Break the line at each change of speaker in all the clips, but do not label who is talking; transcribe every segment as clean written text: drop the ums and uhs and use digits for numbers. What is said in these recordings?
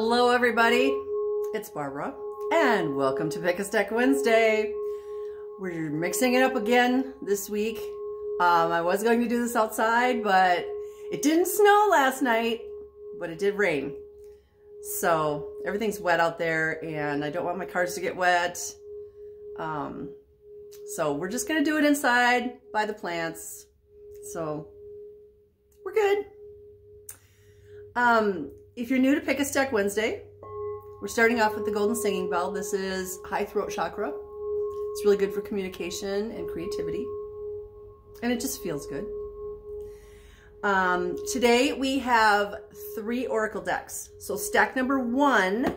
Hello everybody, it's Barbara and welcome to Pick a Stack Wednesday. We're mixing it up again this week. I was going to do this outside, but it didn't snow last night, but it did rain. So everything's wet out there and I don't want my cards to get wet. So we're just gonna do it inside by the plants. So we're good. If you're new to Pick a Stack Wednesday, we're starting off with the Golden Singing Bell. This is high throat chakra. It's really good for communication and creativity, and it just feels good. Today we have 3 oracle decks. So stack number 1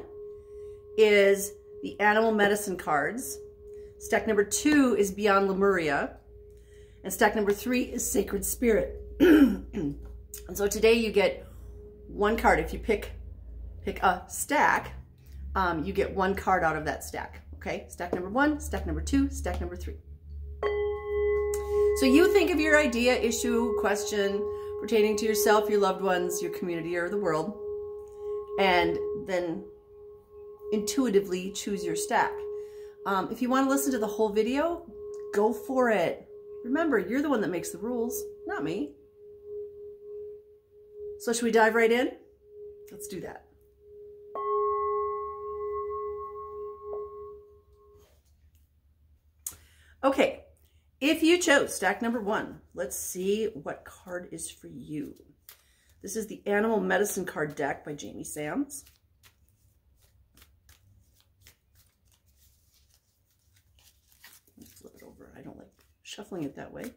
is the Animal Medicine cards. Stack number 2 is Beyond Lemuria, and stack number 3 is Sacred Spirit. And so today you get 1 card. If you pick a stack, you get 1 card out of that stack. Okay, stack number 1, stack number 2, stack number 3. So you think of your idea, issue, question pertaining to yourself, your loved ones, your community, or the world, and then intuitively choose your stack. If you want to listen to the whole video, go for it. Remember, you're the one that makes the rules, not me. So should we dive right in? Let's do that. Okay, if you chose stack number 1, let's see what card is for you. This is the Animal Medicine card deck by Jamie Sams. Let me flip it over. I don't like shuffling it that way.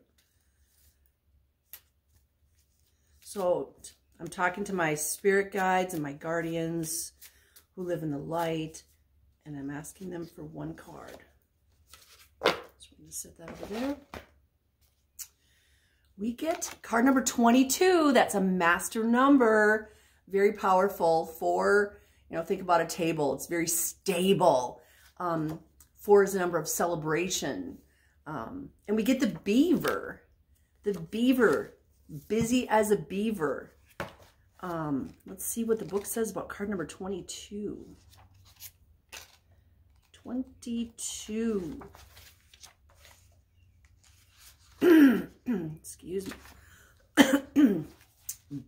So I'm talking to my spirit guides and my guardians who live in the light, and I'm asking them for 1 card. So we're going to set that over there. We get card number 22. That's a master number. Very powerful. 4, think about a table. It's very stable. 4 is a number of celebration. And we get the beaver. The beaver. Busy as a beaver. Let's see what the book says about card number 22. 22. Excuse me.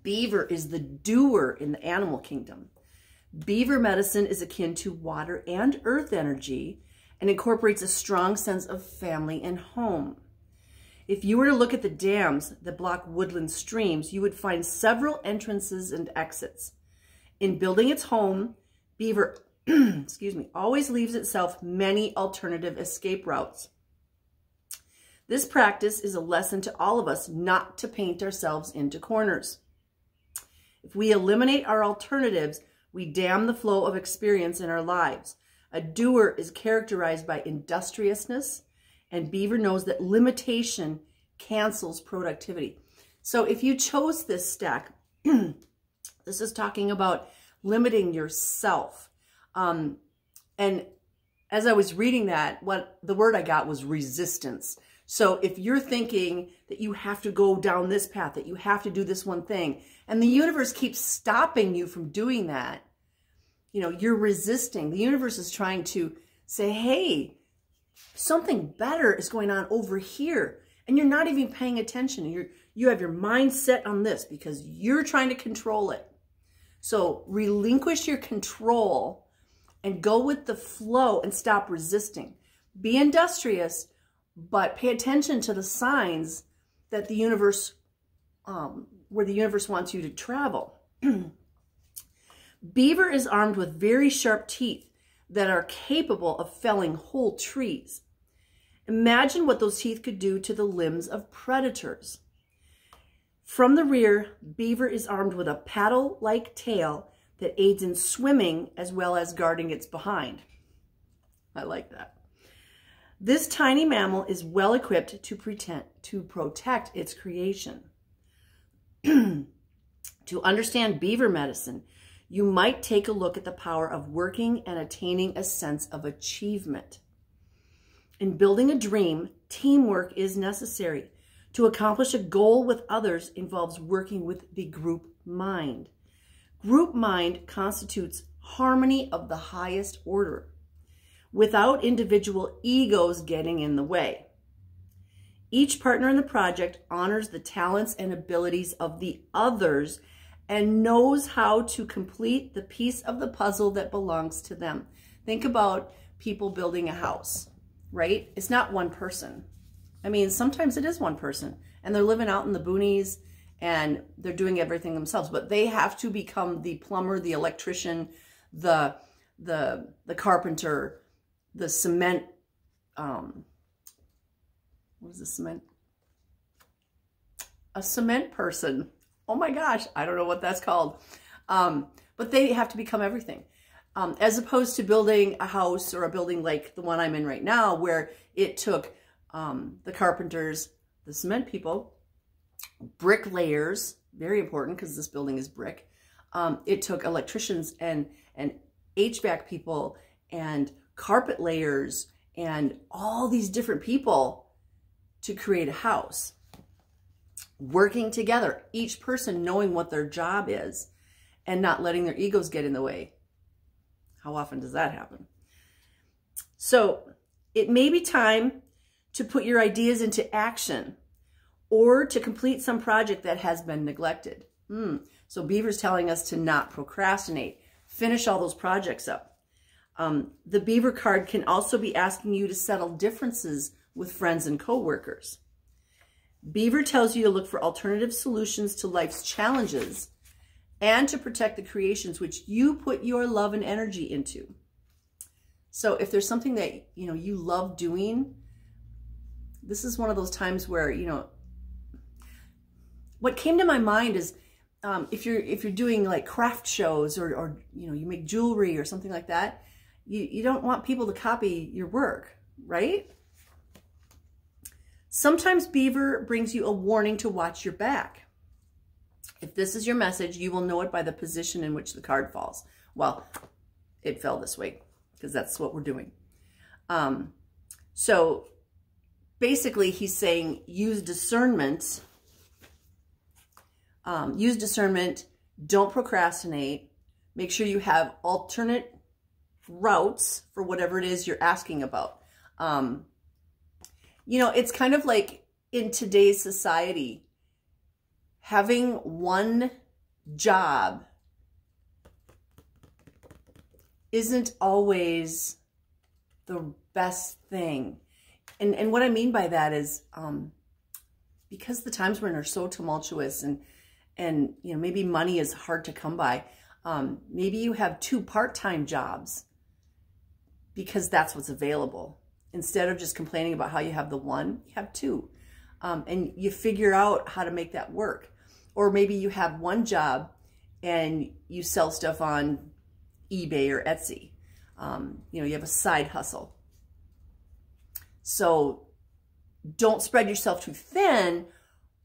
Beaver is the doer in the animal kingdom. Beaver medicine is akin to water and earth energy and incorporates a strong sense of family and home. If you were to look at the dams that block woodland streams, you would find several entrances and exits. In building its home, beaver always leaves itself many alternative escape routes. This practice is a lesson to all of us not to paint ourselves into corners. If we eliminate our alternatives, we dam the flow of experience in our lives. A doer is characterized by industriousness, and beaver knows that limitation cancels productivity. So if you chose this stack, this is talking about limiting yourself. And as I was reading that, the word I got was resistance. So if you're thinking that you have to go down this path, that you have to do this one thing, and the universe keeps stopping you from doing that, you're resisting. The universe is trying to say, hey, something better is going on over here, and you're not even paying attention. You have your mind set on this because you're trying to control it. So relinquish your control and go with the flow and stop resisting. Be industrious, but pay attention to the signs that the universe, where the universe wants you to travel. Beaver is armed with very sharp teeth that are capable of felling whole trees. Imagine what those teeth could do to the limbs of predators. From the rear, beaver is armed with a paddle-like tail that aids in swimming as well as guarding its behind. I like that. This tiny mammal is well equipped to protect its creation. To understand beaver medicine, you might take a look at the power of working and attaining a sense of achievement. In building a dream, teamwork is necessary. To accomplish a goal with others involves working with the group mind. Group mind constitutes harmony of the highest order, without individual egos getting in the way. Each partner in the project honors the talents and abilities of the others and knows how to complete the piece of the puzzle that belongs to them. Think about people building a house, right? It's not one person. I mean, sometimes it is one person and they're living out in the boonies and they're doing everything themselves, but they have to become the plumber, the electrician, the carpenter, the cement, what is the cement? A cement person. Oh my gosh, I don't know what that's called. But they have to become everything. As opposed to building a house or a building like the one I'm in right now, where it took the carpenters, the cement people, bricklayers, very important because this building is brick. It took electricians and HVAC people and carpet layers and all these different people to create a house. Working together, each person knowing what their job is and not letting their egos get in the way. How often does that happen? So it may be time to put your ideas into action or to complete some project that has been neglected. So Beaver's telling us to not procrastinate. Finish all those projects up. The Beaver card can also be asking you to settle differences with friends and co-workers. Beaver tells you to look for alternative solutions to life's challenges and to protect the creations which you put your love and energy into. So if there's something that, you love doing, this is one of those times where, what came to my mind is if you're doing like craft shows or you make jewelry or something like that, you don't want people to copy your work, right? Sometimes Beaver brings you a warning to watch your back. If this is your message, you will know it by the position in which the card falls. Well, it fell this way because that's what we're doing. So basically he's saying use discernment. Don't procrastinate. Make sure you have alternate routes for whatever it is you're asking about. It's kind of like in today's society, having one job isn't always the best thing. And what I mean by that is because the times we're in are so tumultuous and maybe money is hard to come by. Maybe you have 2 part-time jobs because that's what's available. Instead of just complaining about how you have the one, you have 2. And you figure out how to make that work. Or maybe you have one job and you sell stuff on eBay or Etsy. You have a side hustle. So don't spread yourself too thin,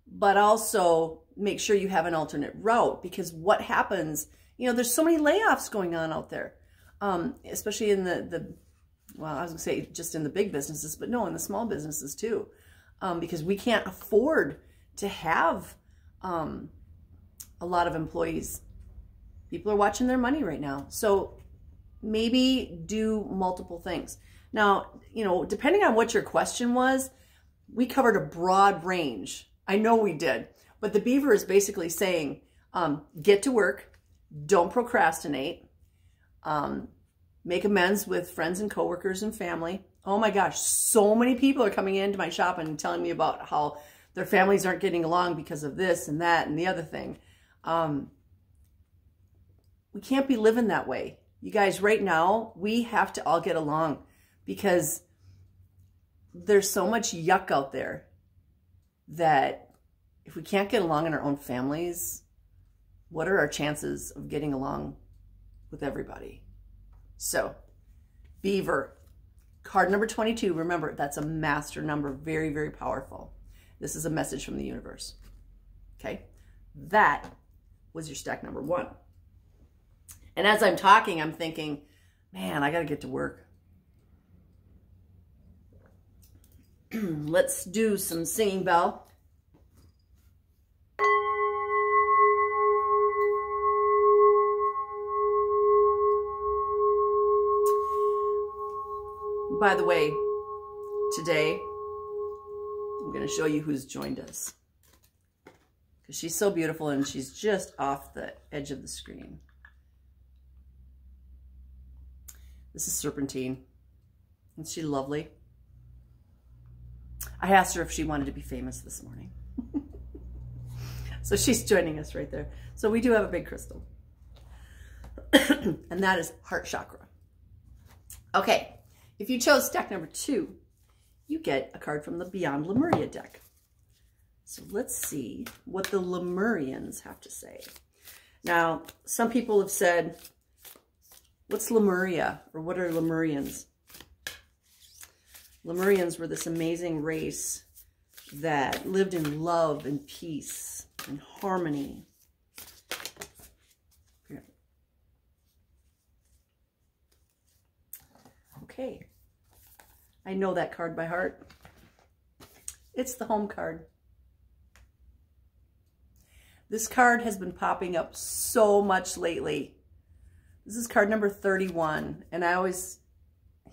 but also make sure you have an alternate route, because what happens, there's so many layoffs going on out there, especially in well, I was going to say just in the big businesses, but no, in the small businesses too, because we can't afford to have a lot of employees. People are watching their money right now. So maybe do multiple things. Now, depending on what your question was, we covered a broad range. I know we did. But the Beaver is basically saying, get to work, don't procrastinate, make amends with friends and coworkers and family. Oh my gosh, so many people are coming into my shop and telling me about how their families aren't getting along because of this and that and the other thing. We can't be living that way. You guys, right now, we have to all get along because there's so much yuck out there that if we can't get along in our own families, what are our chances of getting along with everybody? So, Beaver, card number 22. Remember, that's a master number. Very, very powerful. This is a message from the universe. Okay? That was your stack number 1. And as I'm talking, I'm thinking, man, I got to get to work. Let's do some singing bell. By the way, today I'm going to show you who's joined us, because she's so beautiful and she's just off the edge of the screen. This is Serpentine. Isn't she lovely? I asked her if she wanted to be famous this morning. So she's joining us right there. So we do have a big crystal. And that is heart chakra. Okay, if you chose stack number 2, you get a card from the Beyond Lemuria deck. So let's see what the Lemurians have to say. Now, some people have said, what's Lemuria, or what are Lemurians? Lemurians were this amazing race that lived in love and peace and harmony. Here. Okay. I know that card by heart. It's the home card. This card has been popping up so much lately. This is card number 31, and I always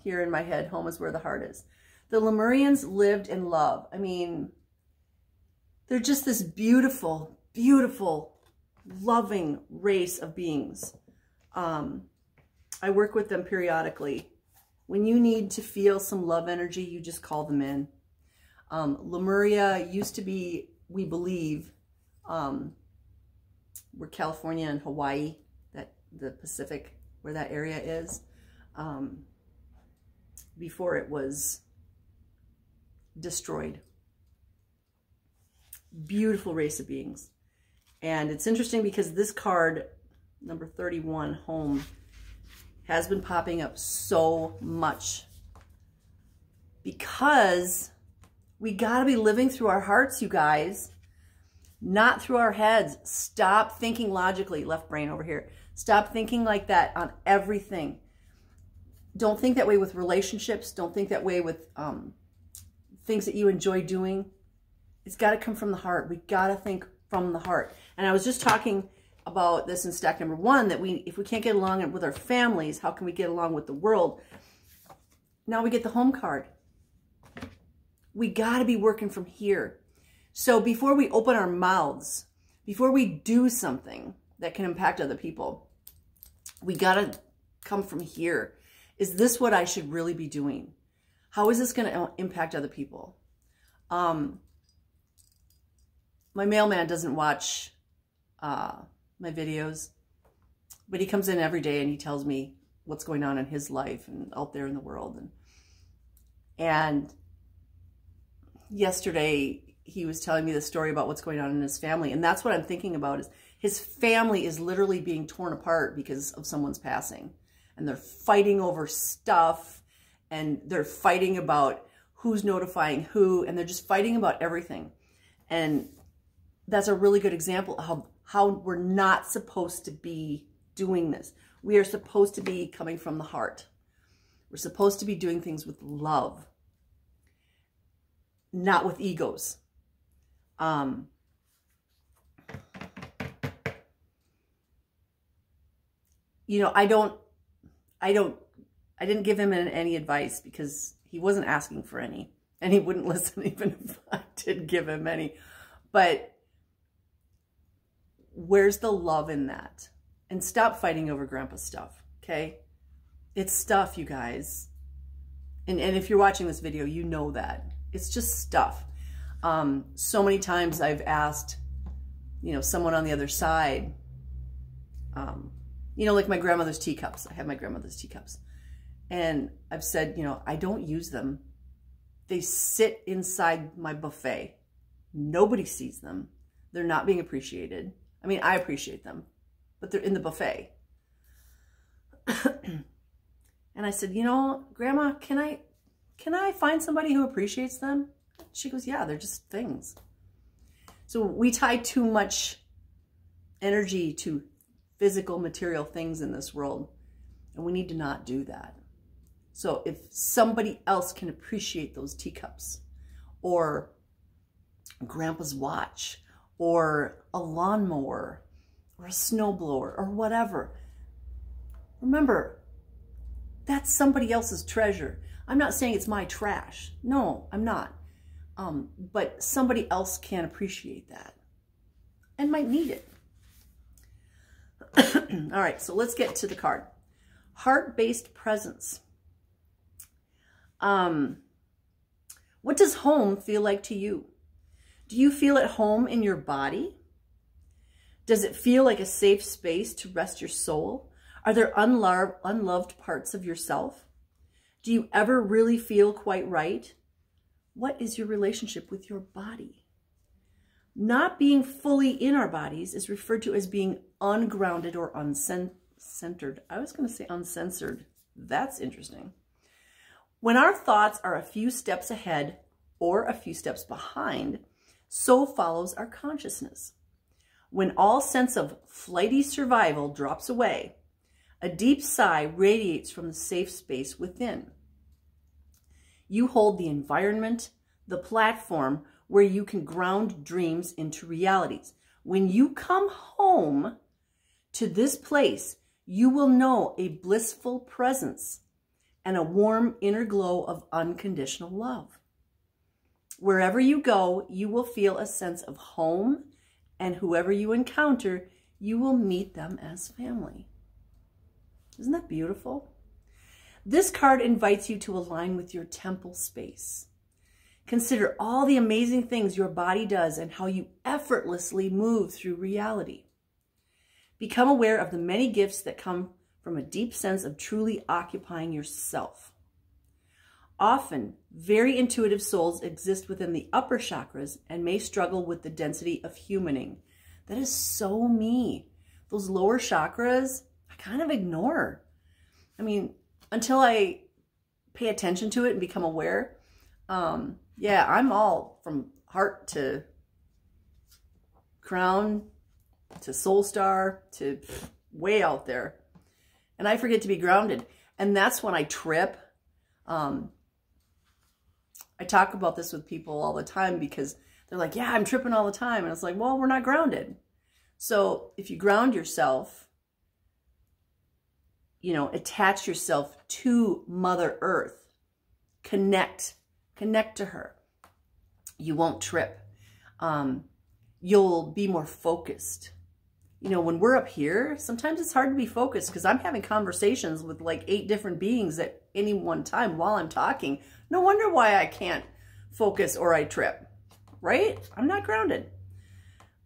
hear in my head, home is where the heart is. The Lemurians lived in love. I mean, they're just this beautiful, beautiful, loving race of beings. I work with them periodically. When you need to feel some love energy, you just call them in. Lemuria used to be, we believe, where California and Hawaii, the Pacific, where that area is, before it was destroyed. Beautiful race of beings. And it's interesting because this card, number 31, home, has been popping up so much because we got to be living through our hearts, you guys, not through our heads. Stop thinking logically. Left brain over here. Stop thinking like that on everything. Don't think that way with relationships. Don't think that way with things that you enjoy doing. It's got to come from the heart. We got to think from the heart. And I was just talking about this in stack number 1, that if we can't get along with our families, how can we get along with the world? Now we get the home card. We got to be working from here. So before we open our mouths, before we do something that can impact other people, we got to come from here. Is this what I should really be doing? How is this going to impact other people? My mailman doesn't watch my videos, but he comes in every day and he tells me what's going on in his life and out there in the world. And yesterday he was telling me the story about what's going on in his family. And that's what I'm thinking about, is his family is literally being torn apart because of someone's passing. And they're fighting over stuff, and they're fighting about who's notifying who, and they're just fighting about everything. And that's a really good example of how we're not supposed to be doing this. We are supposed to be coming from the heart. We're supposed to be doing things with love, not with egos. You know, I didn't give him any advice because he wasn't asking for any, and he wouldn't listen even if I did give him any. But where's the love in that? And stop fighting over grandpa's stuff, okay? It's stuff, you guys. And if you're watching this video, you know that. It's just stuff. So many times I've asked, you know, someone on the other side, you know, like my grandmother's teacups. I have my grandmother's teacups. And I've said, you know, I don't use them. They sit inside my buffet. Nobody sees them. They're not being appreciated. I mean, I appreciate them, but they're in the buffet. And I said, you know, Grandma, can I find somebody who appreciates them? She goes, yeah, they're just things. So we tie too much energy to physical, material things in this world, and we need to not do that. So if somebody else can appreciate those teacups, or Grandpa's watch, or a lawnmower, or a snowblower, or whatever, remember, that's somebody else's treasure. I'm not saying it's my trash. No, I'm not. But somebody else can appreciate that and might need it. All right, so let's get to the card. Heart-based presence. What does home feel like to you? Do you feel at home in your body? Does it feel like a safe space to rest your soul? Are there unloved parts of yourself? Do you ever really feel quite right? What is your relationship with your body? Not being fully in our bodies is referred to as being ungrounded or uncentered. I was going to say uncensored. That's interesting. When our thoughts are a few steps ahead or a few steps behind, so follows our consciousness. When all sense of flighty survival drops away, a deep sigh radiates from the safe space within. You hold the environment, the platform where you can ground dreams into realities. When you come home to this place, you will know a blissful presence and a warm inner glow of unconditional love. Wherever you go, you will feel a sense of home, and whoever you encounter, you will meet them as family. Isn't that beautiful? This card invites you to align with your temple space. Consider all the amazing things your body does and how you effortlessly move through reality. Become aware of the many gifts that come from a deep sense of truly occupying yourself. Often, very intuitive souls exist within the upper chakras and may struggle with the density of humaning. That is so me. Those lower chakras, I kind of ignore. I mean, until I pay attention to it and become aware, yeah, I'm all from heart to crown to soul star to way out there. And I forget to be grounded. And that's when I trip. I talk about this with people all the time because they're like, yeah, I'm tripping all the time. And it's like, well, we're not grounded. So if you ground yourself, you know, attach yourself to Mother Earth, connect to her. You won't trip. You'll be more focused. You know, when we're up here, sometimes it's hard to be focused because I'm having conversations with like 8 different beings at any one time while I'm talking. No wonder why I can't focus or I trip, right? I'm not grounded.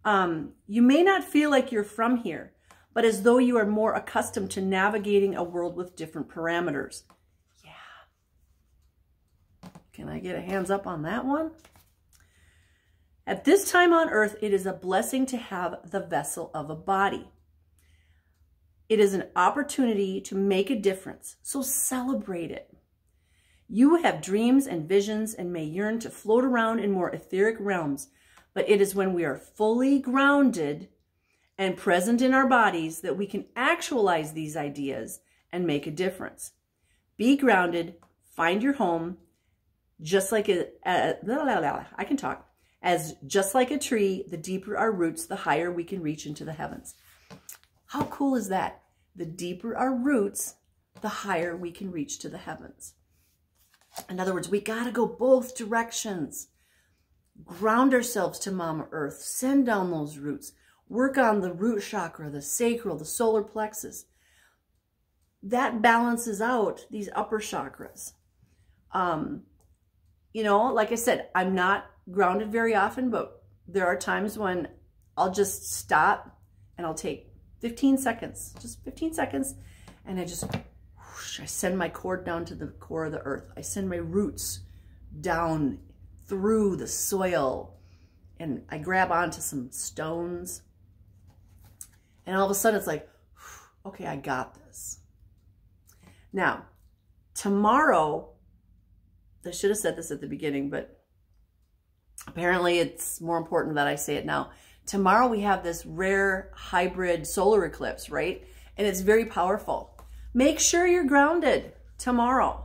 You may not feel like you're from here, but as though you are more accustomed to navigating a world with different parameters. Yeah. Can I get a hands up on that one? At this time on earth, it is a blessing to have the vessel of a body. It is an opportunity to make a difference, so celebrate it. You have dreams and visions and may yearn to float around in more etheric realms, but it is when we are fully grounded and present in our bodies that we can actualize these ideas and make a difference. Be grounded, find your home, just like just like a tree, the deeper our roots, the higher we can reach into the heavens. How cool is that? The deeper our roots, the higher we can reach to the heavens. In other words, we got to go both directions. Ground ourselves to Mama Earth. Send down those roots. Work on the root chakra, the sacral, the solar plexus. That balances out these upper chakras. You know, like I said, I'm not grounded very often, but there are times when I'll just stop and I'll take 15 seconds, just 15 seconds, and I just, whoosh, I send my cord down to the core of the earth. I send my roots down through the soil, and I grab onto some stones, and all of a sudden it's like, okay, I got this. Now, tomorrow, I should have said this at the beginning, but apparently it's more important that I say it now. Tomorrow we have this rare hybrid solar eclipse, right? And it's very powerful. Make sure you're grounded tomorrow.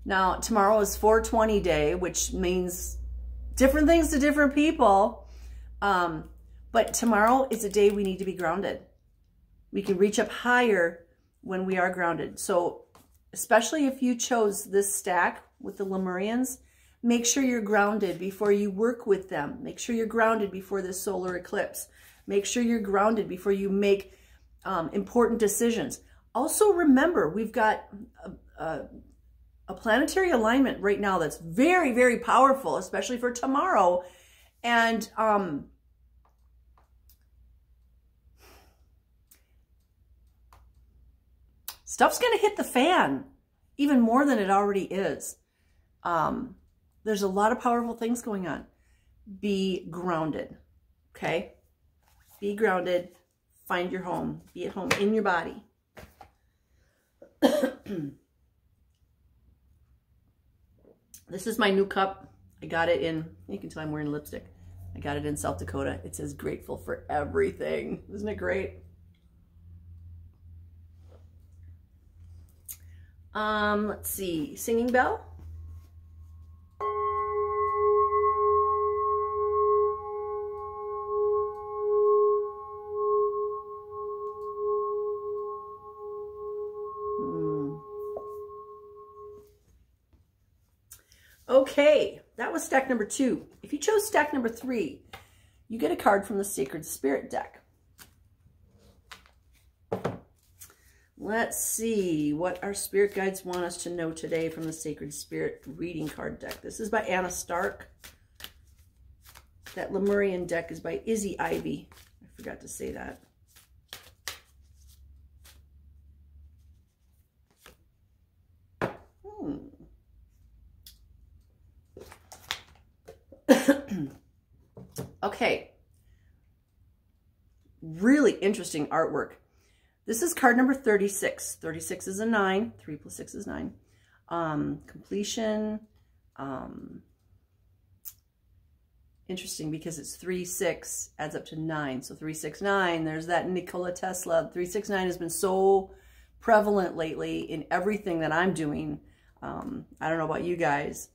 Now, tomorrow is 420 day, which means different things to different people. But tomorrow is a day we need to be grounded. We can reach up higher when we are grounded. So especially if you chose this stack with the Lemurians, make sure you're grounded before you work with them. Make sure you're grounded before this solar eclipse. Make sure you're grounded before you make important decisions. Also remember, we've got a planetary alignment right now that's very, very powerful, especially for tomorrow. And stuff's going to hit the fan even more than it already is. There's a lot of powerful things going on. Be grounded, okay? Be grounded. Find your home. Be at home in your body. This is my new cup. I got it in, you can tell I'm wearing lipstick. I got it in South Dakota. It says grateful for everything. Isn't it great? Let's see, singing bell. Okay, that was stack number 2. If you chose stack number 3, you get a card from the Sacred Spirit deck. Let's see what our spirit guides want us to know today from the Sacred Spirit reading card deck. This is by Anna Stark. That Lemurian deck is by Izzy Ivy. I forgot to say that. Okay. Really interesting artwork. This is card number 36. 36 is a 9. 3 plus 6 is 9. Completion. Interesting because it's 3, 6 adds up to 9. So 3, 6, 9. There's that Nikola Tesla. 3, 6, 9 has been so prevalent lately in everything that I'm doing. I don't know about you guys.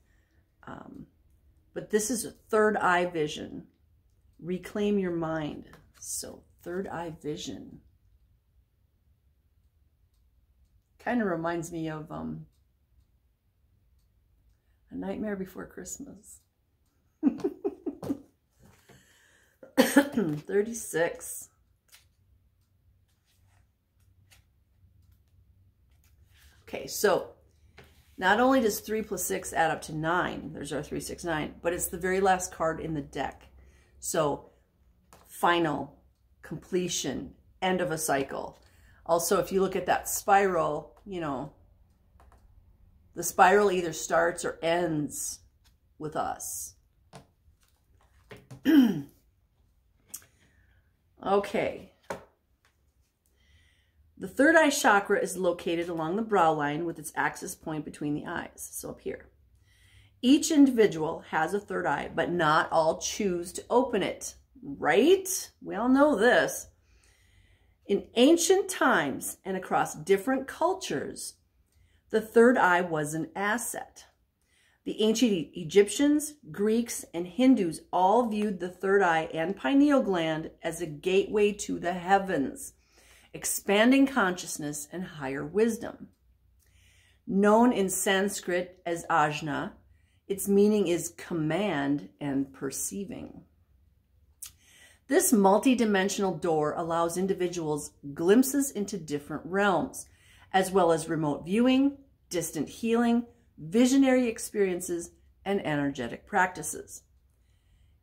But this is a third eye vision. Reclaim your mind. So third eye vision. Kind of reminds me of A Nightmare Before Christmas. 36. Okay, so not only does 3 plus 6 add up to 9, there's our 3, 6, 9, but it's the very last card in the deck. So final, completion, end of a cycle. Also, if you look at that spiral, you know, the spiral either starts or ends with us. Okay. The third eye chakra is located along the brow line with its axis point between the eyes. So up here. Each individual has a third eye, but not all choose to open it, right? We all know this. In ancient times and across different cultures, the third eye was an asset. The ancient Egyptians, Greeks, and Hindus all viewed the third eye and pineal gland as a gateway to the heavens, expanding consciousness and higher wisdom. Known in Sanskrit as ajna, its meaning is command and perceiving. This multi-dimensional door allows individuals glimpses into different realms, as well as remote viewing, distant healing, visionary experiences, and energetic practices.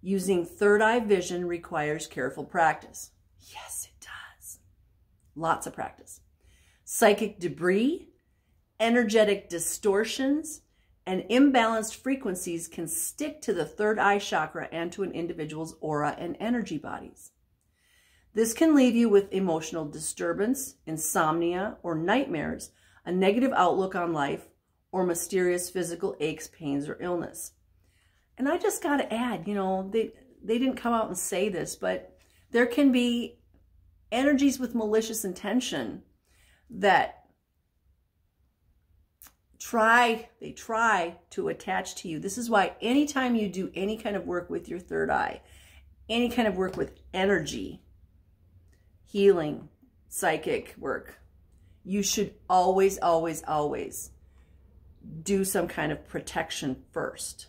Using third eye vision requires careful practice. Yes, it does. Lots of practice. Psychic debris, energetic distortions, and imbalanced frequencies can stick to the third eye chakra and to an individual's aura and energy bodies. This can leave you with emotional disturbance, insomnia, or nightmares, a negative outlook on life, or mysterious physical aches, pains, or illness. And I just got to add, you know, they didn't come out and say this, but there can be energies with malicious intention that they try to attach to you. This is why anytime you do any kind of work with your third eye, any kind of work with energy, healing, psychic work, you should always, always, always do some kind of protection first.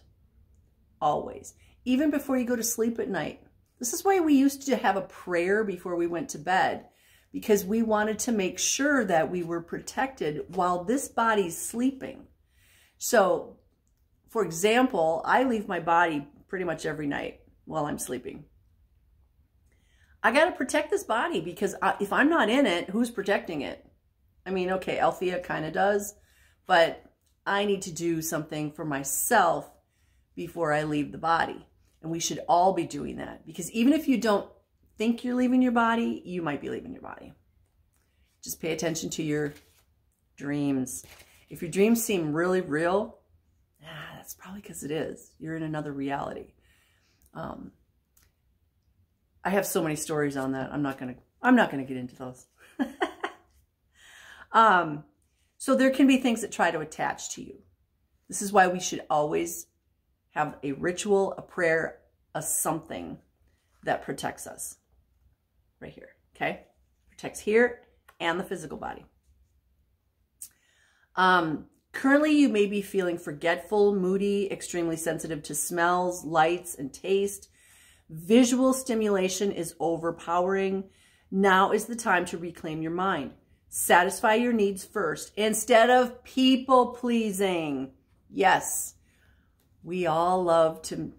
Always. Even before you go to sleep at night. This is why we used to have a prayer before we went to bed, because we wanted to make sure that we were protected while this body's sleeping. So, for example, I leave my body pretty much every night while I'm sleeping. I got to protect this body, because if I'm not in it, who's protecting it? I mean, okay, Althea kind of does, but I need to do something for myself before I leave the body. And we should all be doing that, because even if you don't think you're leaving your body, you might be leaving your body. Just pay attention to your dreams. If your dreams seem really real, that's probably because it is. You're in another reality. I have so many stories on that. I'm not gonna get into those. So there can be things that try to attach to you. This is why we should always have a ritual, a prayer, a something that protects us. Right here, okay? Protects here and the physical body. Currently, you may be feeling forgetful, moody, extremely sensitive to smells, lights, and taste. Visual stimulation is overpowering. Now is the time to reclaim your mind. Satisfy your needs first instead of people pleasing. Yes, we all love to,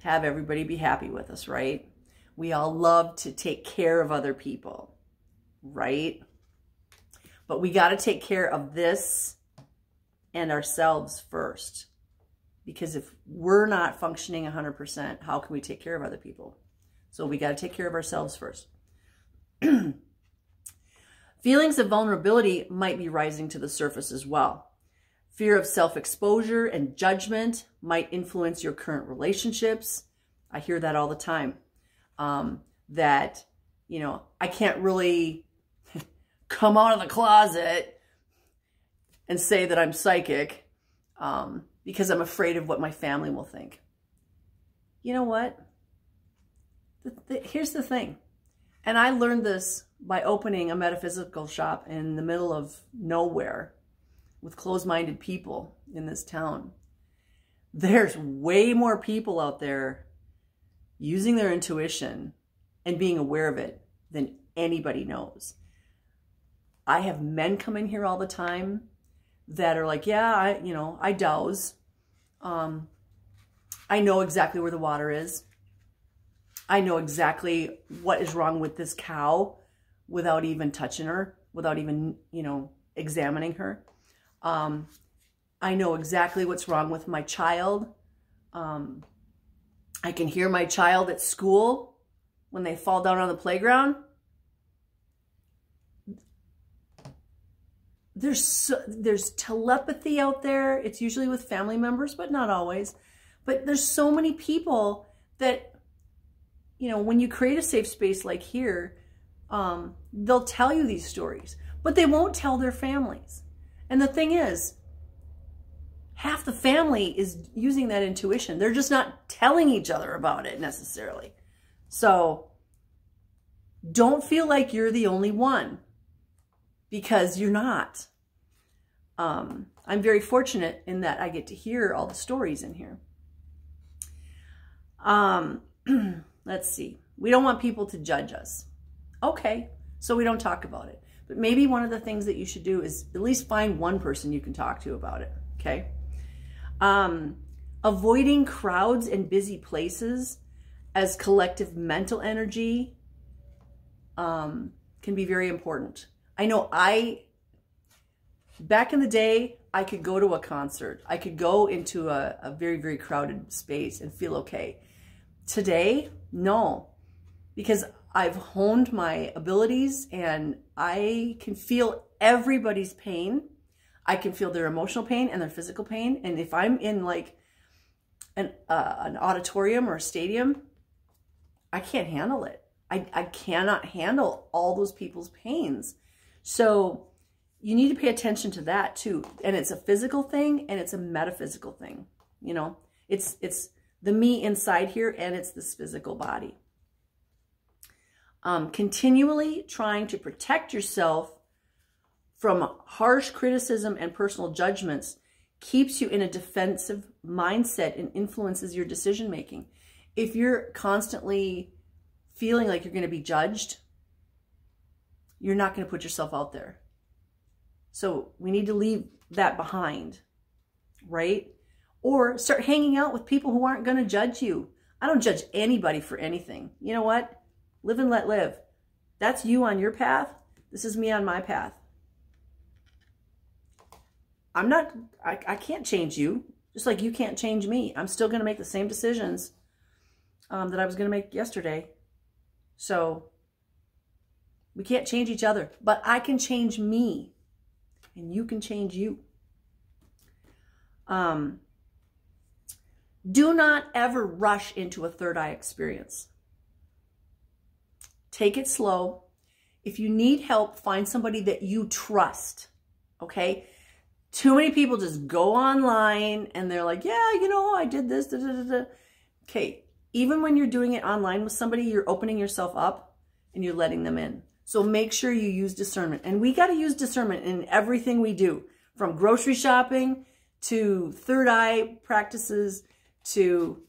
have everybody be happy with us, right? We all love to take care of other people, right? But we got to take care of this and ourselves first. Because if we're not functioning 100%, how can we take care of other people? So we got to take care of ourselves first. Feelings of vulnerability might be rising to the surface as well. Fear of self-exposure and judgment might influence your current relationships. I hear that all the time. That, I can't really come out of the closet and say that I'm psychic because I'm afraid of what my family will think. You know what? Here's the thing. And I learned this by opening a metaphysical shop in the middle of nowhere with closed-minded people in this town. There's way more people out there using their intuition and being aware of it than anybody knows. I have men come in here all the time that are like, yeah, I douse. I know exactly where the water is. I know exactly what is wrong with this cow without even touching her, without even, examining her. I know exactly what's wrong with my child. I can hear my child at school when they fall down on the playground. There's telepathy out there. It's usually with family members, but not always. But there's so many people that, when you create a safe space like here, they'll tell you these stories, but they won't tell their families. And the thing is, half the family is using that intuition. They're just not telling each other about it necessarily. So don't feel like you're the only one, because you're not. I'm very fortunate in that I get to hear all the stories in here. Let's see. We don't want people to judge us. Okay, so we don't talk about it. But maybe one of the things that you should do is at least find one person you can talk to about it, okay? Avoiding crowds and busy places as collective mental energy can be very important. I know back in the day, I could go to a concert. I could go into a very, very crowded space and feel okay. Today, no, because I've honed my abilities and I can feel everybody's pain. I can feel their emotional pain and their physical pain. And if I'm in like an auditorium or a stadium, I can't handle it. I cannot handle all those people's pains. So you need to pay attention to that too. And it's a physical thing and it's a metaphysical thing. It's the me inside here and it's this physical body. Continually trying to protect yourself from harsh criticism and personal judgments keeps you in a defensive mindset and influences your decision making. If you're constantly feeling like you're going to be judged, you're not going to put yourself out there. So we need to leave that behind, right? Or start hanging out with people who aren't going to judge you. I don't judge anybody for anything. You know what? Live and let live. That's you on your path. This is me on my path. I can't change you, just like you can't change me. I'm still going to make the same decisions that I was going to make yesterday. So we can't change each other, but I can change me and you can change you. Do not ever rush into a third eye experience. Take it slow. If you need help, find somebody that you trust, okay? Too many people just go online and they're like, yeah, you know, I did this, da, da, da, da. Okay, even when you're doing it online with somebody, you're opening yourself up and you're letting them in. So make sure you use discernment. And we got to use discernment in everything we do, from grocery shopping to third eye practices to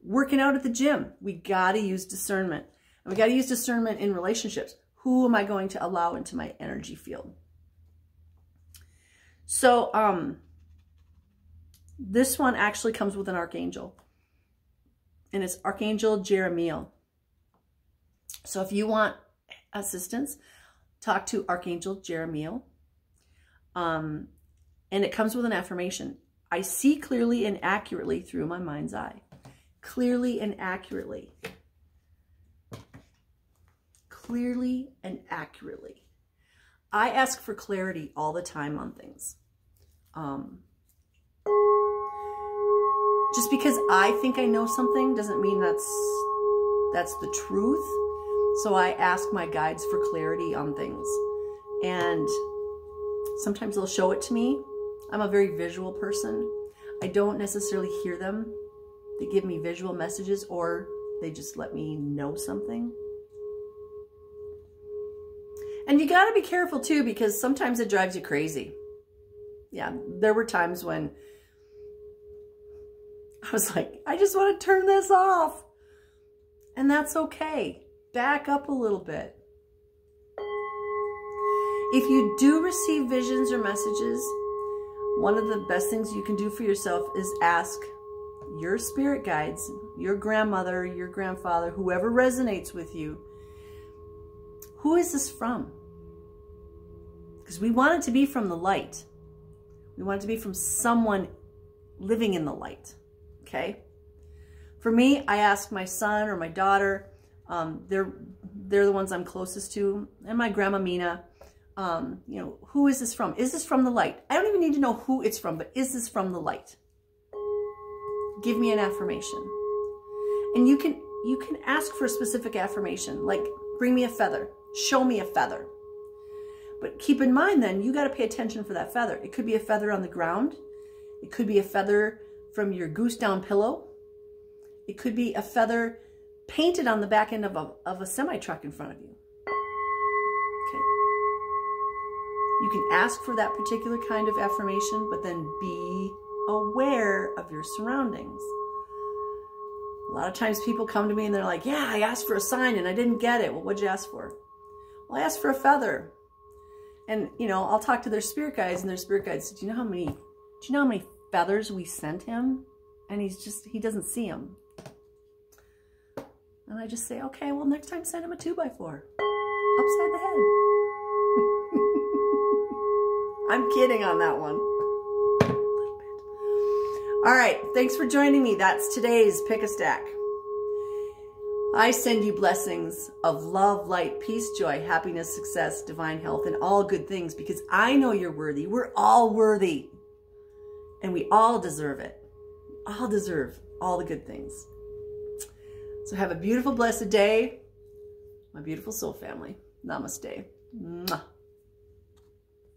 working out at the gym. We got to use discernment. And we got to use discernment in relationships. Who am I going to allow into my energy field? So this one actually comes with an archangel. And it's Archangel Jeremiel. So if you want assistance, talk to Archangel Jeremiel. And it comes with an affirmation. I see clearly and accurately through my mind's eye. Clearly and accurately. Clearly and accurately. I ask for clarity all the time on things. Just because I think I know something doesn't mean that's the truth. So I ask my guides for clarity on things. And sometimes they'll show it to me. I'm a very visual person. I don't necessarily hear them. They give me visual messages or they just let me know something. And you got to be careful too, because sometimes it drives you crazy. Yeah, there were times when I was like, I just want to turn this off. And that's okay. Back up a little bit. If you do receive visions or messages, one of the best things you can do for yourself is ask your spirit guides, your grandmother, your grandfather, whoever resonates with you, who is this from? Because we want it to be from the light. We want it to be from someone living in the light, okay? For me, I ask my son or my daughter. They're the ones I'm closest to, and my grandma Mina. You know, who is this from? Is this from the light? I don't even need to know who it's from, but is this from the light? Give me an affirmation. And you can ask for a specific affirmation, like bring me a feather, show me a feather. But keep in mind then, you got to pay attention for that feather. It could be a feather on the ground. It could be a feather from your goose down pillow. It could be a feather painted on the back end of a semi-truck in front of you. Okay. You can ask for that particular kind of affirmation, but then be aware of your surroundings. A lot of times people come to me and they're like, yeah, I asked for a sign and I didn't get it. Well, what'd you ask for? Well, I asked for a feather. And, you know, I'll talk to their spirit guides, and their spirit guides, do you know how many feathers we sent him? And he doesn't see them. And I just say, okay, well, next time send him a 2x4 upside the head. I'm kidding on that one. A little bit. All right, thanks for joining me. That's today's Pick a Stack. I send you blessings of love, light, peace, joy, happiness, success, divine health, and all good things, because I know you're worthy. We're all worthy. And we all deserve it. We all deserve all the good things. So have a beautiful, blessed day, my beautiful soul family. Namaste. Mwah.